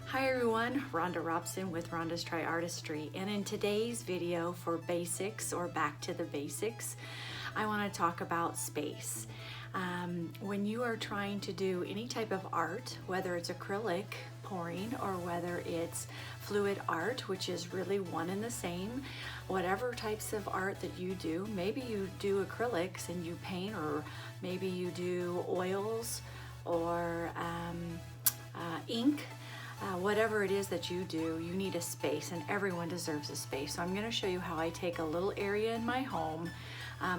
Hi everyone, Rhonda Robson with Rhonda's Tri-RRR-tistry, and in today's video for basics or back to the basics, I want to talk about space. When you are trying to do any type of art, whether it's acrylic pouring or whether it's fluid art, which is really one and the same, whatever types of art that you do, maybe you do acrylics and you paint, or maybe you do oils or ink. Whatever it is that you do, you need a space, and everyone deserves a space. So I'm going to show you how I take a little area in my home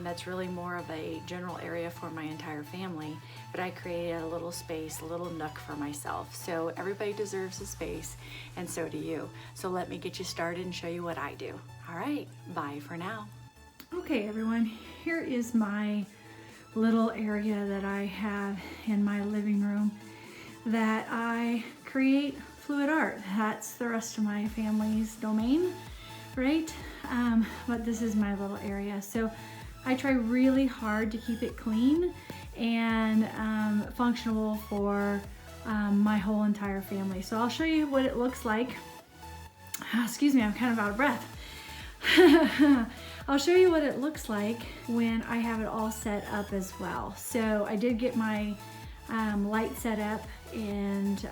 that's really more of a general area for my entire family, but I created a little space, a little nook for myself. So everybody deserves a space, and so do you. So let me get you started and show you what I do. All right, bye for now. Okay everyone, here is my little area that I have in my living room that I create fluid art. That's the rest of my family's domain, right? But this is my little area. So I try really hard to keep it clean and functional for my whole entire family. So I'll show you what it looks like. Excuse me, I'm kind of out of breath. I'll show you what it looks like when I have it all set up as well. So I did get my light set up, and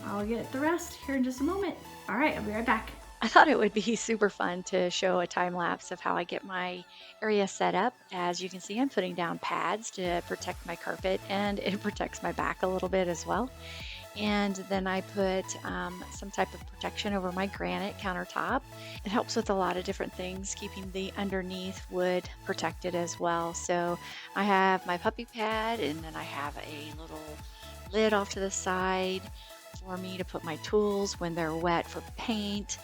I'll get the rest here in just a moment. All right, I'll be right back. I thought it would be super fun to show a time lapse of how I get my area set up. As you can see, I'm putting down pads to protect my carpet, and it protects my back a little bit as well. And then I put some type of protection over my granite countertop. It helps with a lot of different things, keeping the underneath wood protected as well. So I have my puppy pad, and then I have a little lid off to the side for me to put my tools when they're wet for paint.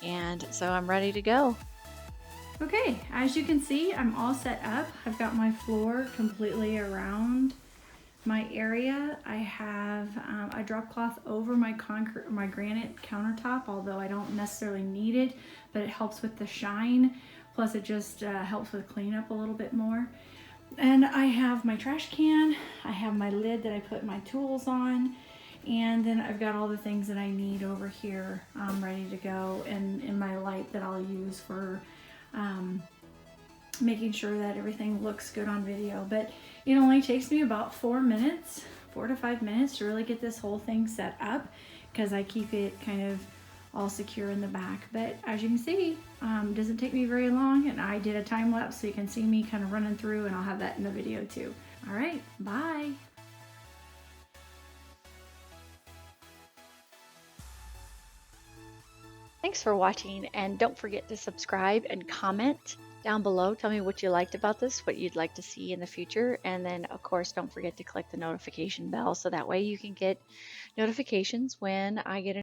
And so I'm ready to go. Okay, as you can see, I'm all set up. I've got my floor completely around my area. I have a drop cloth over my granite countertop, although I don't necessarily need it, but it helps with the shine. Plus it just helps with cleanup a little bit more. And I have my trash can. I have my lid that I put my tools on. And then I've got all the things that I need over here ready to go, and in my light that I'll use for making sure that everything looks good on video. But it only takes me about 4 to 5 minutes to really get this whole thing set up, because I keep it kind of all secure in the back. But as you can see, it doesn't take me very long, and I did a time lapse so you can see me kind of running through, and I'll have that in the video too. All right, bye. Thanks for watching, and don't forget to subscribe and comment down below. Tell me what you liked about this, what you'd like to see in the future, and then of course don't forget to click the notification bell so that way you can get notifications when I get a